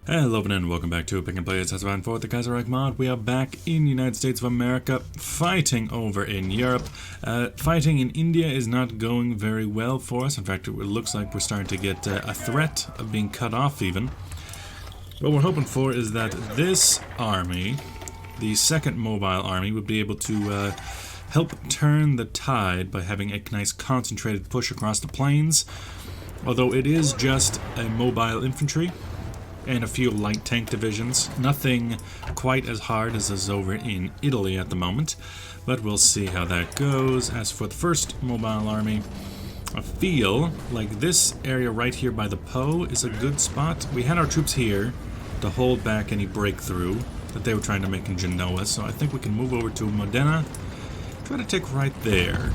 Hello and welcome back to Pick and Play. It's Hassan for the Kaiserreich mod. We are back in the United States of America, fighting over in Europe. Fighting in India is not going very well for us. In fact, it looks like we're starting to get a threat of being cut off even. What we're hoping for is that this army, the second mobile army, would be able to help turn the tide by having a nice concentrated push across the plains. Although it is just a mobile infantry and a few light tank divisions. Nothing quite as hard as is over in Italy at the moment, but we'll see how that goes. As for the first mobile army, I feel like this area right here by the Po is a good spot. We had our troops here to hold back any breakthrough that they were trying to make in Genoa, so I think we can move over to Modena, try to take right there.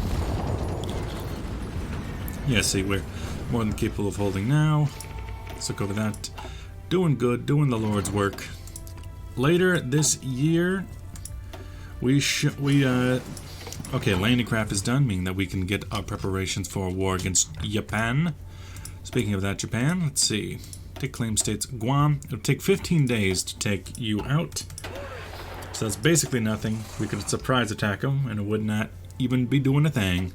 Yeah, see, we're more than capable of holding now. Let's look over that. Doing good, doing the Lord's work. Later this year, okay, landing craft is done, meaning that we can get our preparations for a war against Japan. Speaking of that, Japan, let's see. Take claim states Guam. It'll take 15 days to take you out. So that's basically nothing. We could surprise attack them, and it would not even be doing a thing.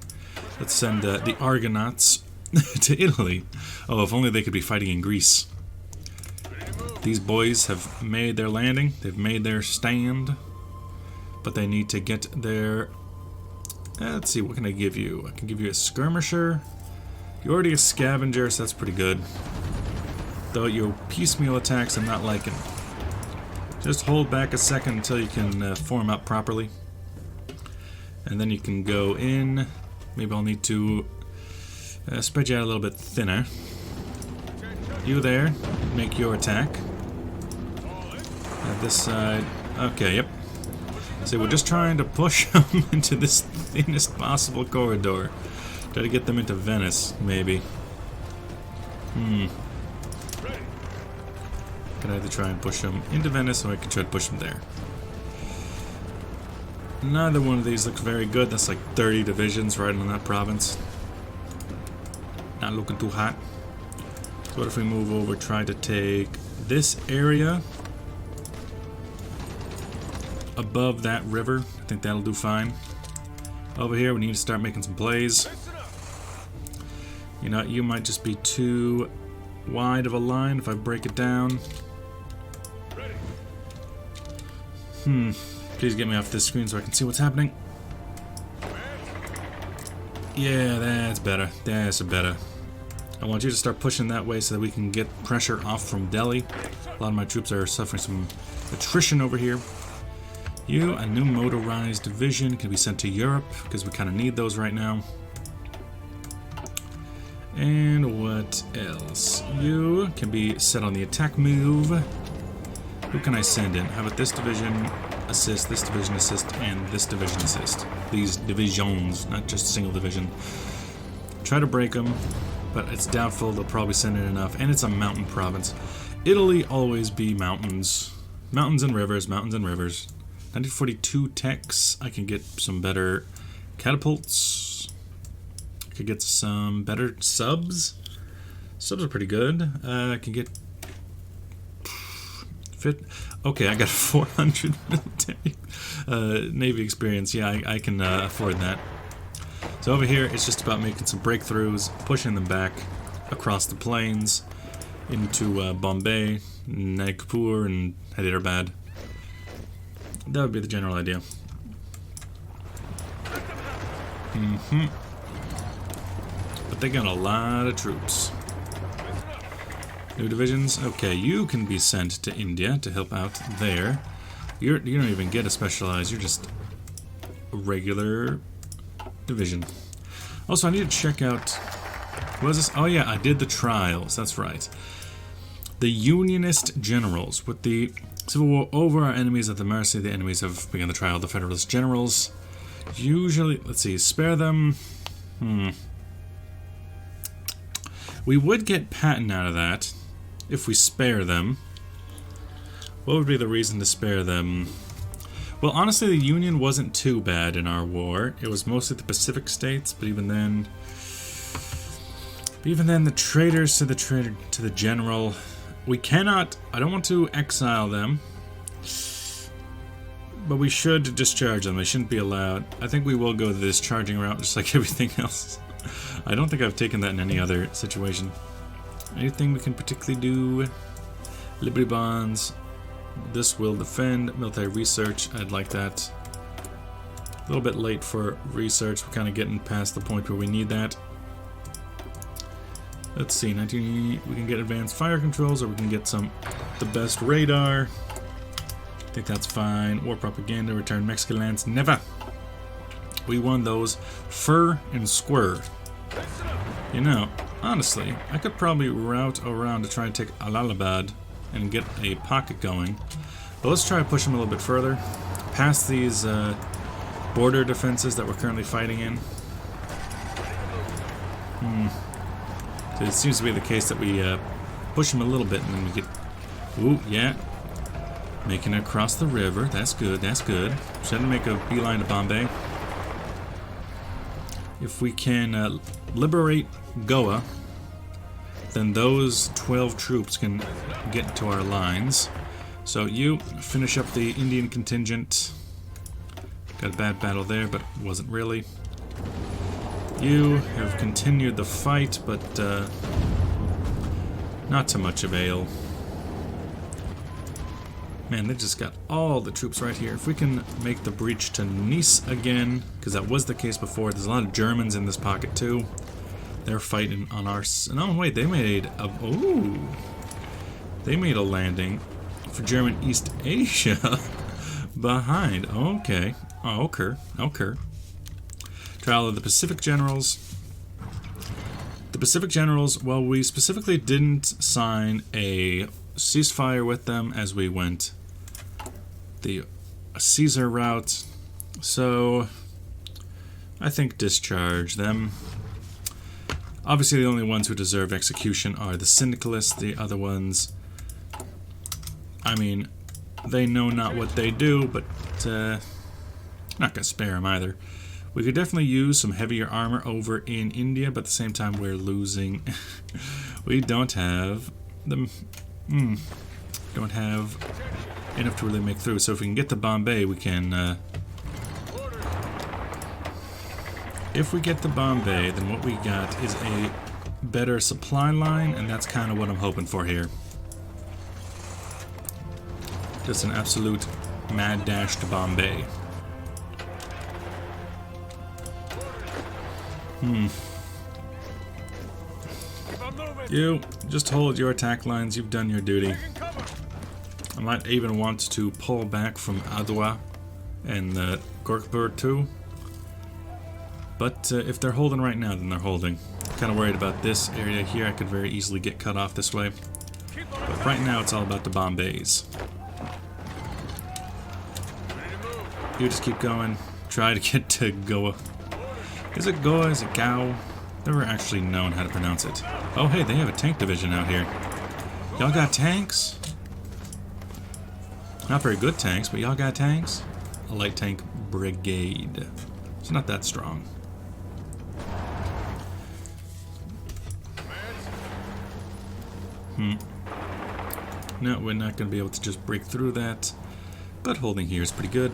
Let's send the Argonauts to Italy. Oh, if only they could be fighting in Greece. These boys have made their landing, they've made their stand, but they need to get their... let's see, what can I give you? I can give you a skirmisher. You're already a scavenger, so that's pretty good. Though your piecemeal attacks I'm not liking. Just hold back a second until you can form up properly. And then you can go in. Maybe I'll need to spread you out a little bit thinner. You there, make your attack. This side. Okay, yep. So we're just trying to push them into this thinnest possible corridor. Try to get them into Venice, maybe. Can I either try and push them into Venice, or I can try to push them there. Neither one of these looks very good. That's like 30 divisions right in that province. Not looking too hot. So what if we move over, try to take this area above that river? I think that'll do fine. Over here we need to start making some plays. You know, you might just be too wide of a line if I break it down. Please get me off this screen so I can see what's happening. Yeah, that's better. That's better. I want you to start pushing that way so that we can get pressure off from Delhi. A lot of my troops are suffering some attrition over here. You, a new motorized division, can be sent to Europe because we kind of need those right now. And what else? You can be set on the attack move. Who can I send in? How about this division assist, this division assist, and this division assist? These divisions, not just a single division. Try to break them, but it's doubtful they'll probably send in enough. And it's a mountain province. Italy always be mountains. Mountains and rivers, mountains and rivers. 1942 techs. I can get some better catapults. I could get some better subs. Subs are pretty good. I can get... Okay, I got 400 military Navy experience. Yeah, I can afford that. So over here, it's just about making some breakthroughs, pushing them back across the plains into Bombay, Nagpur, and Hyderabad. That would be the general idea. But they got a lot of troops. New divisions. Okay, you can be sent to India to help out there. You don't even get a specialized. You're just a regular division. Also, I need to check out... What was this? Oh yeah, I did the trials. That's right. The Unionist generals. With the Civil War over, our enemies at the mercy of the enemies have begun the trial of the Federalist generals. Usually, let's see, spare them. We would get patent out of that if we spare them. What would be the reason to spare them? Well, honestly, the Union wasn't too bad in our war. It was mostly the Pacific states, but even then the traitors to the general We cannot... I don't want to exile them. But we should discharge them. They shouldn't be allowed. I think we will go the discharging route just like everything else. I don't think I've taken that in any other situation. Anything we can particularly do? Liberty bonds. This will defend. Military research. I'd like that. A little bit late for research. We're kind of getting past the point where we need that. Let's see. 19. We can get advanced fire controls, or we can get the best radar. I think that's fine. War propaganda. Return Mexican lands. Never. We won those fur and squir. You know, honestly, I could probably route around to try and take Allahabad and get a pocket going. But let's try to push them a little bit further. Past these border defenses that we're currently fighting in. So it seems to be the case that we push them a little bit and then we get... Ooh, yeah. Making it across the river. That's good, that's good. Should make a beeline to Bombay. If we can liberate Goa, then those 12 troops can get to our lines. So you finish up the Indian contingent. Got a bad battle there, but it wasn't really. You have continued the fight, but not to much avail. Man, they just got all the troops right here. If we can make the breach to Nice again, because that was the case before. There's a lot of Germans in this pocket too. They're fighting on our... No, wait, they made a... Ooh! They made a landing for German East Asia behind. Okay. Oh, okay. Trial of the Pacific Generals. The Pacific Generals, well, we specifically didn't sign a ceasefire with them as we went the Caesar route, so I think discharge them. Obviously the only ones who deserve execution are the syndicalists. The other ones, I mean, they know not what they do, but not gonna spare them either. We could definitely use some heavier armor over in India, but at the same time we're losing. We don't have them. Don't have enough to really make through. So if we can get to Bombay, we can... if we get to Bombay, then what we got is a better supply line, and that's kind of what I'm hoping for here. Just an absolute mad dash to Bombay. You just hold your attack lines. You've done your duty. I might even want to pull back from Adwa and Gorkpur too. But if they're holding right now, then they're holding. Kind of worried about this area here. I could very easily get cut off this way. But right now, it's all about the Bombays. You just keep going. Try to get to Goa. Is it Goa? Is it Gao? Never actually known how to pronounce it. Oh, hey, they have a tank division out here. Y'all got tanks? Not very good tanks, but y'all got tanks? A light tank brigade. It's not that strong. No, we're not going to be able to just break through that. But holding here is pretty good.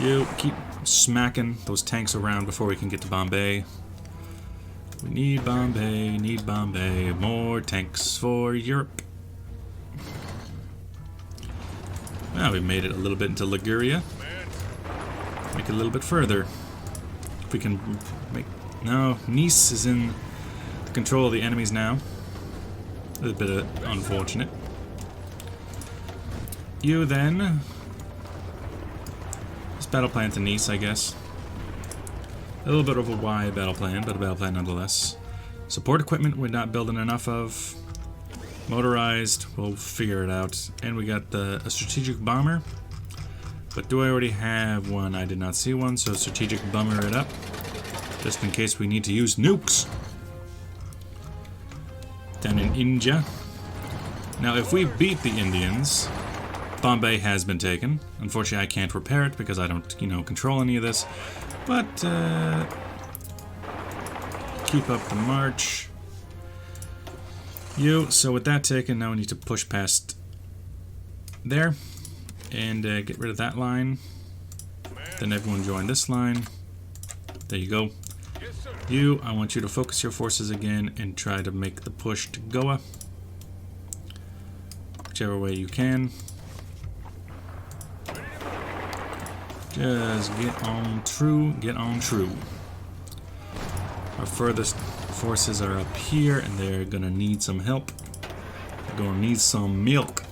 You keep smacking those tanks around before we can get to Bombay. We need Bombay, more tanks for Europe. Well, we made it a little bit into Liguria. Make it a little bit further. If we can make... No, Nice is in control of the enemies now. A little bit unfortunate. You then... Just battle plan to Nice, I guess. A little bit of a wide battle plan, but a battle plan nonetheless. Support equipment we're not building enough of. Motorized, we'll figure it out. And we got a strategic bomber. But do I already have one? I did not see one, so strategic bomber it up. Just in case we need to use nukes. Down in India. Now if we beat the Indians, Bombay has been taken. Unfortunately I can't repair it because I don't, control any of this. But, keep up the march. So with that taken, now we need to push past there and get rid of that line. Then everyone join this line. There you go. I want you to focus your forces again and try to make the push to Goa. Whichever way you can. Just get on true, get on true. Our furthest forces are up here and they're gonna need some help. They're gonna need some milk.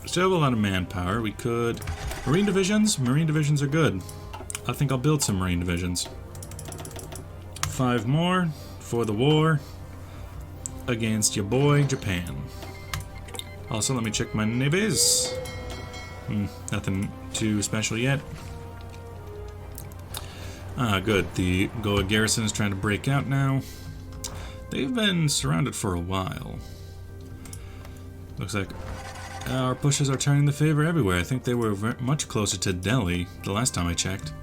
Still have a lot of manpower. We could... Marine divisions? Marine divisions are good. I think I'll build some marine divisions. 5 more for the war against your boy Japan. Also, let me check my navies. Nothing too special yet. Ah, good. The Goa garrison is trying to break out now. They've been surrounded for a while. Looks like our pushes are turning the favor everywhere. I think they were much closer to Delhi the last time I checked.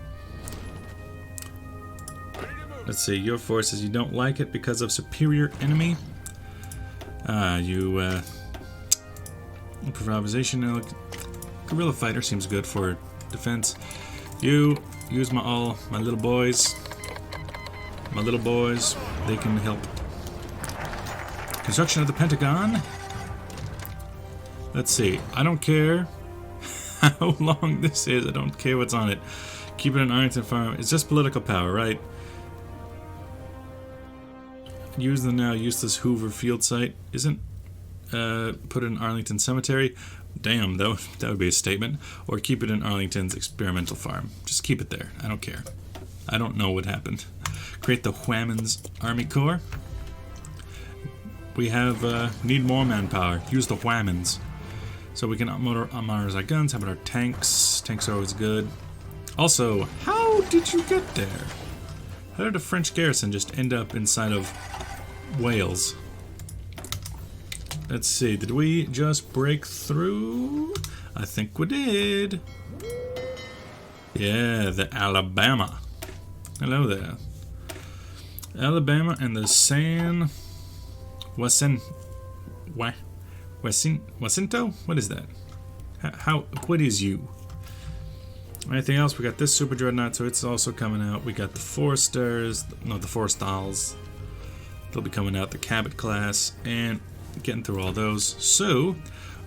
Let's see, your forces, you don't like it because of superior enemy. Improvisation, guerrilla fighter seems good for defense. You use my little boys. My little boys, they can help. Construction of the Pentagon. Let's see, I don't care how long this is, I don't care what's on it. Keep it in Arlington Farm, it's just political power, right? Use the now useless Hoover field site. Isn't put it in Arlington Cemetery. Damn, that would be a statement. Or keep it in Arlington's experimental farm. Just keep it there. I don't care. I don't know what happened. Create the Whammons Army Corps. We have need more manpower. Use the Whammons. So we can modernize our guns. How about our tanks? Tanks are always good. Also, how did you get there? How did a French garrison just end up inside of Wales? Let's see, did we just break through? I think we did. Yeah, the Alabama. Hello there. Alabama and the San Jacinto? What is that? What is you? Anything else? We got this Super Dreadnought, so it's also coming out. We got the Forsters, no, the Forstals. They'll be coming out, the Cabot class, and getting through all those. So,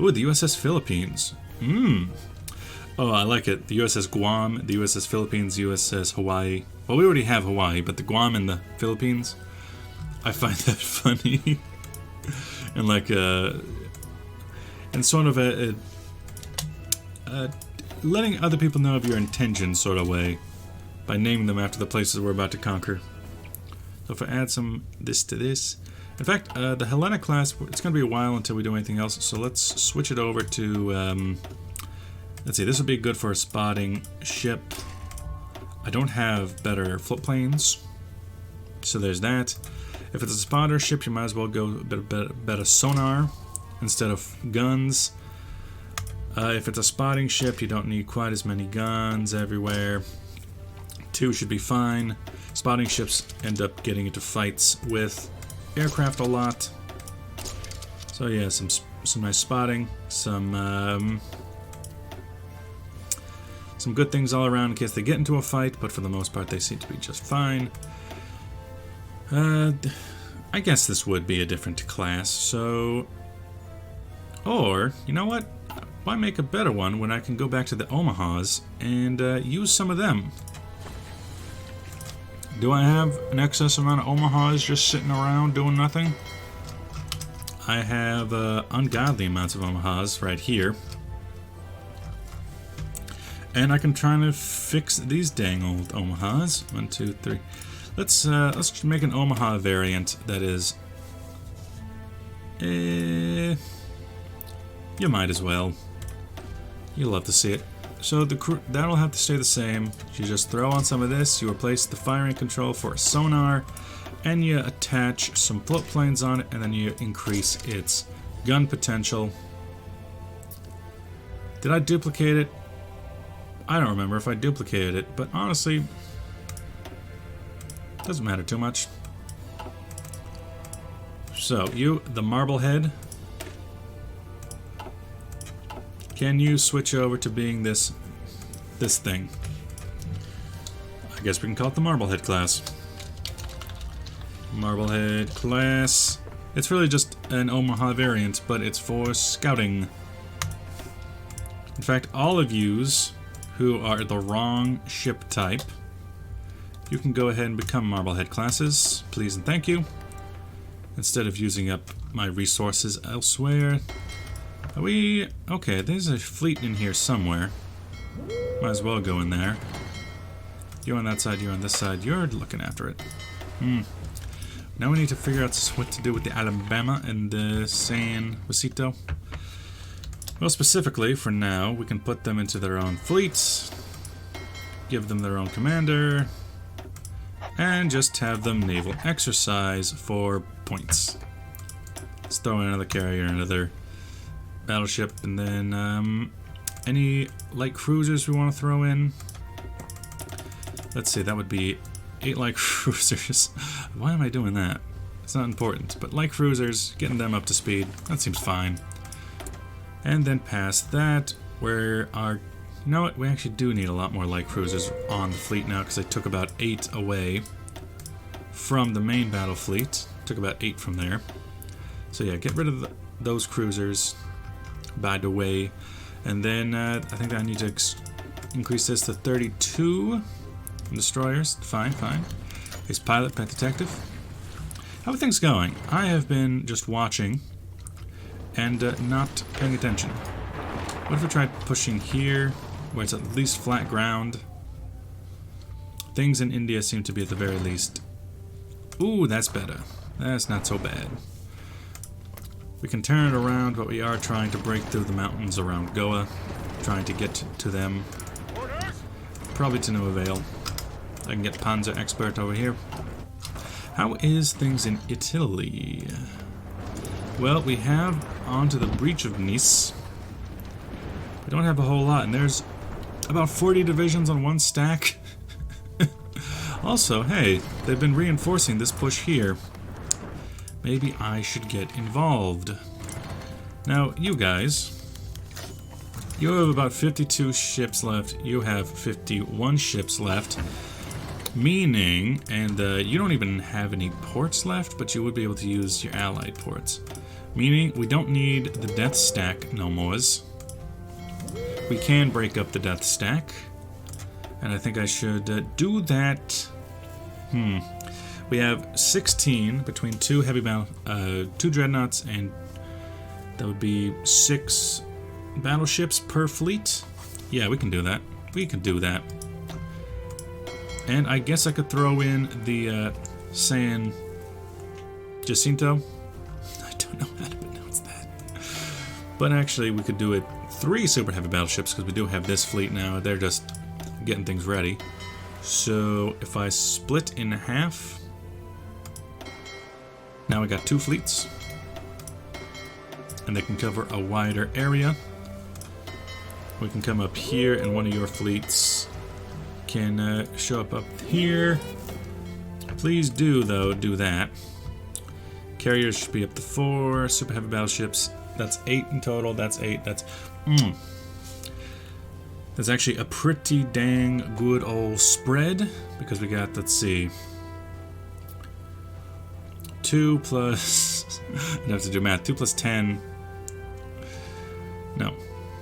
ooh, the USS Philippines. Oh, I like it. The USS Guam, the USS Philippines, USS Hawaii. Well, we already have Hawaii, but the Guam and the Philippines, I find that funny. And like, and sort of a letting other people know of your intentions sort of way by naming them after the places we're about to conquer. So if I add some this to this, in fact, the Hellenic class, it's going to be a while until we do anything else, so let's switch it over to, let's see, this would be good for a spotting ship. I don't have better floatplanes, so there's that. If it's a spotter ship, you might as well go a bit better sonar instead of guns. If it's a spotting ship, you don't need quite as many guns everywhere. 2 should be fine. Spotting ships end up getting into fights with aircraft a lot. So yeah, some nice spotting, some good things all around in case they get into a fight, but for the most part they seem to be just fine. I guess this would be a different class, so... Or, you know what? Why make a better one when I can go back to the Omahas and use some of them? Do I have an excess amount of Omahas just sitting around doing nothing? I have ungodly amounts of Omahas right here. And I can try to fix these dang old Omahas. 1, 2, 3. Let's make an Omaha variant that is... you might as well. You'll love to see it. So that'll have to stay the same. You just throw on some of this, you replace the firing control for a sonar, and you attach some float planes on it, and then you increase its gun potential. Did I duplicate it? I don't remember if I duplicated it, but honestly, doesn't matter too much. So, you, the Marblehead. Can you switch over to being this thing? I guess we can call it the Marblehead class. Marblehead class. It's really just an Omaha variant, but it's for scouting. In fact, all of yous who are the wrong ship type, you can go ahead and become Marblehead classes, please and thank you. Instead of using up my resources elsewhere. Are we... Okay, there's a fleet in here somewhere. Might as well go in there. You on that side, you on this side. You're looking after it. Now we need to figure out what to do with the Alabama and the San Jacinto. Well, specifically, for now, we can put them into their own fleets, give them their own commander, and just have them naval exercise for points. Let's throw in another carrier, another battleship, and then any light cruisers we want to throw in. Let's see, that would be 8 light cruisers. Why am I doing that? It's not important, but light cruisers, getting them up to speed, that seems fine. And then past that, where our... You know what? We actually do need a lot more light cruisers on the fleet now, because I took about 8 away from the main battle fleet. Took about 8 from there. So yeah, get rid of those cruisers, by the way. And then I think I need to increase this to 32 destroyers. Fine, fine. Is pilot, pet detective. How are things going? I have been just watching and not paying attention. What if we tried pushing here, where it's at least flat ground? Things in India seem to be at the very least... Ooh, that's better. That's not so bad. We can turn it around, but we are trying to break through the mountains around Goa, trying to get to them. Probably to no avail. I can get Panzer Expert over here. How is things in Italy? Well, we have onto the breach of Nice. We don't have a whole lot, and there's about 40 divisions on one stack. Also, hey, they've been reinforcing this push here. Maybe I should get involved. Now, you guys, you have about 52 ships left. You have 51 ships left. Meaning, and you don't even have any ports left, but you would be able to use your allied ports. Meaning, we don't need the death stack no mores. We can break up the death stack. And I think I should do that. We have 16 between 2 heavy battle, 2 dreadnoughts, and that would be 6 battleships per fleet. Yeah, we can do that. We can do that. And I guess I could throw in the San Jacinto. I don't know how to pronounce that. But actually, we could do it 3 super heavy battleships because we do have this fleet now. They're just getting things ready. So if I split in half, now we got 2 fleets, and they can cover a wider area. We can come up here, and one of your fleets can show up here. Please do, though, do that. Carriers should be up to 4. Super heavy battleships, that's 8 in total. That's 8. That's That's actually a pretty dang good old spread, because we got, let's see, 2 plus, I have to do math, 2 plus 10, no,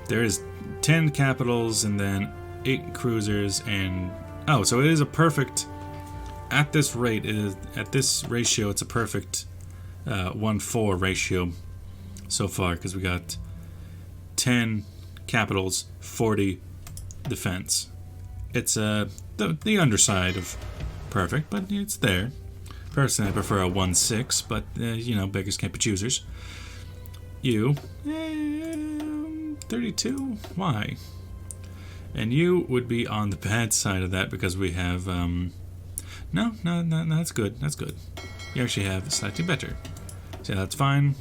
there is 10 capitals and then 8 cruisers, and, oh, so it is a perfect, at this rate, at this ratio, it's a perfect 1-4 ratio so far, because we got 10 capitals, 40 defense. It's the underside of perfect, but it's there. Personally, I prefer a 1-6, but you know, beggars can't be choosers. You, 32. Why? And you would be on the bad side of that because we have no, that's good. That's good. You actually have slightly better. So that's fine.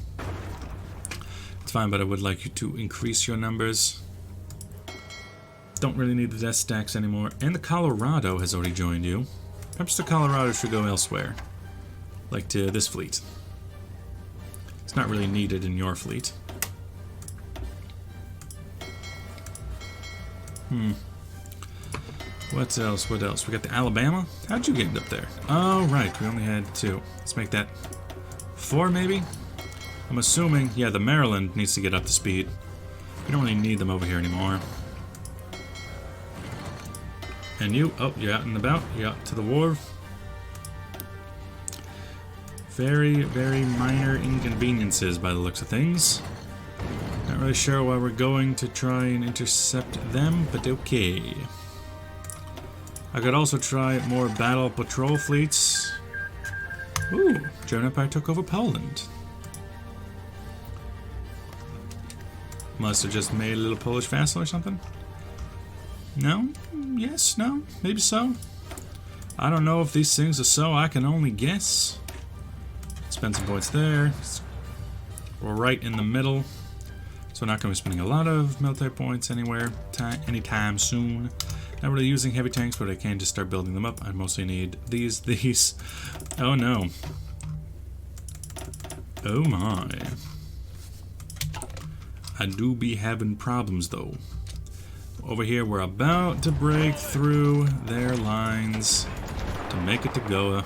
It's fine, but I would like you to increase your numbers. Don't really need the death stacks anymore. And the Colorado has already joined you. Perhaps the Colorado should go elsewhere. Like to this fleet. It's not really needed in your fleet. What else? What else? We got the Alabama. How'd you get up there? Oh, right. We only had 2. Let's make that 4, maybe? I'm assuming, yeah, the Maryland needs to get up to speed. We don't really need them over here anymore. And you, oh, you're out and about. You're out to the wharf. Very, very minor inconveniences by the looks of things. Not really sure why we're going to try and intercept them, but okay. I could also try more battle patrol fleets. Ooh, German Empire took over Poland. Must have just made a little Polish vassal or something? No? Yes? No? Maybe so? I don't know if these things are so, I can only guess. Spend some points there. We're right in the middle. So we're not going to be spending a lot of military points anywhere anytime soon. Not really using heavy tanks, but I can just start building them up. I mostly need these. Oh no. Oh my. I do be having problems though. Over here we're about to break through their lines to make it to Goa.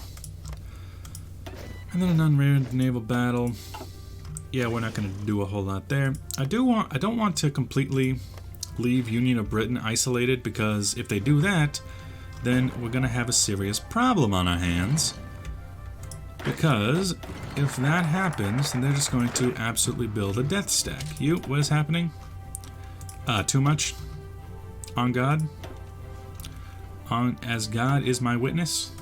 And then an unmanned naval battle. Yeah, we're not going to do a whole lot there. I don't want to completely leave Union of Britain isolated, because if they do that, then we're going to have a serious problem on our hands. Because if that happens, then they're just going to absolutely build a death stack. You, what is happening? Too much? On God? As God is my witness?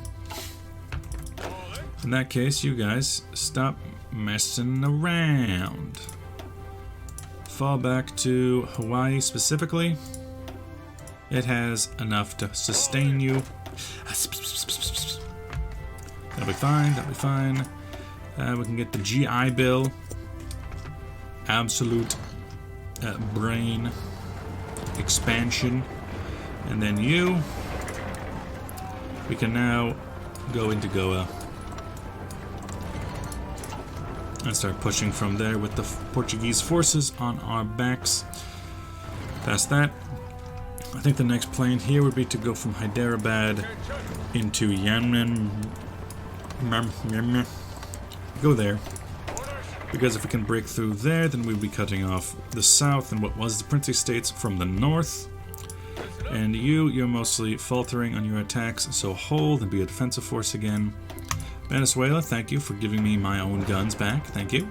In that case, you guys, stop messing around. Fall back to Hawaii specifically. It has enough to sustain you. That'll be fine, that'll be fine. We can get the GI Bill. Absolute brain expansion. And then you. We can now go into Goa. And start pushing from there with the Portuguese forces on our backs. Past that, I think the next plan here would be to go from Hyderabad into Yanmen. Go there. Because if we can break through there, then we'd be cutting off the south and what was the princely states from the north. And you're mostly faltering on your attacks, so hold and be a defensive force again. Venezuela, thank you for giving me my own guns back. Thank you.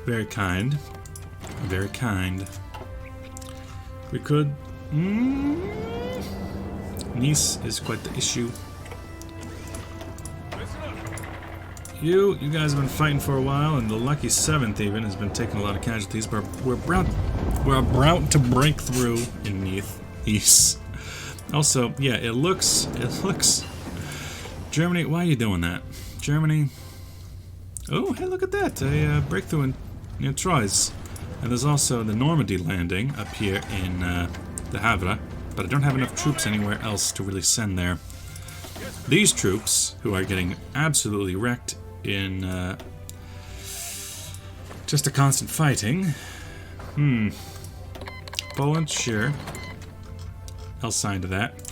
Very kind. Very kind. We could... Nice is quite the issue. You guys have been fighting for a while, and the lucky 7th even has been taking a lot of casualties, but we're about to break through in Nice. Also, yeah, it looks... Germany, why are you doing that? Germany. Oh, hey, look at that. A breakthrough in Troyes. And there's also the Normandy landing up here in the Havre, but I don't have enough troops anywhere else to really send there. These troops, who are getting absolutely wrecked in just a constant fighting. Poland, sure. I'll sign to that.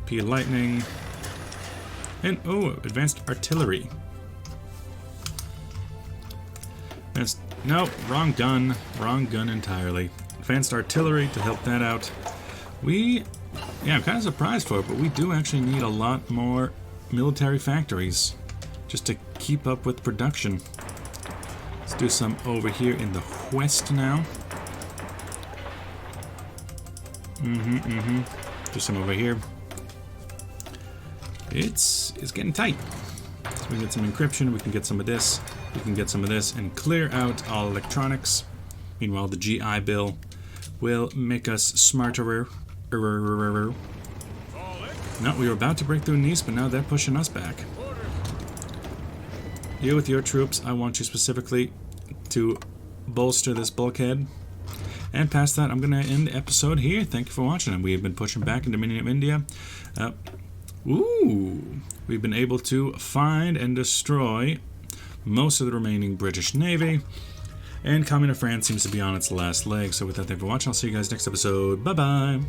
P Lightning. And, oh, advanced artillery. No, wrong gun. Wrong gun entirely. Advanced artillery to help that out. Yeah, I'm kind of surprised for it, but we do actually need a lot more military factories just to keep up with production. Let's do some over here in the west now. Do some over here. It's getting tight. So we can get some encryption, we can get some of this, we can get some of this, and clear out all electronics. Meanwhile, the GI Bill will make us smarter. No, we were about to break through Nice, but now they're pushing us back. You with your troops, I want you specifically to bolster this bulkhead. And past that, I'm going to end the episode here. Thank you for watching. We have been pushing back in Dominion of India. We've been able to find and destroy most of the remaining British Navy. And Communist France seems to be on its last leg. So with that, thank you for watching. I'll see you guys next episode. Bye-bye.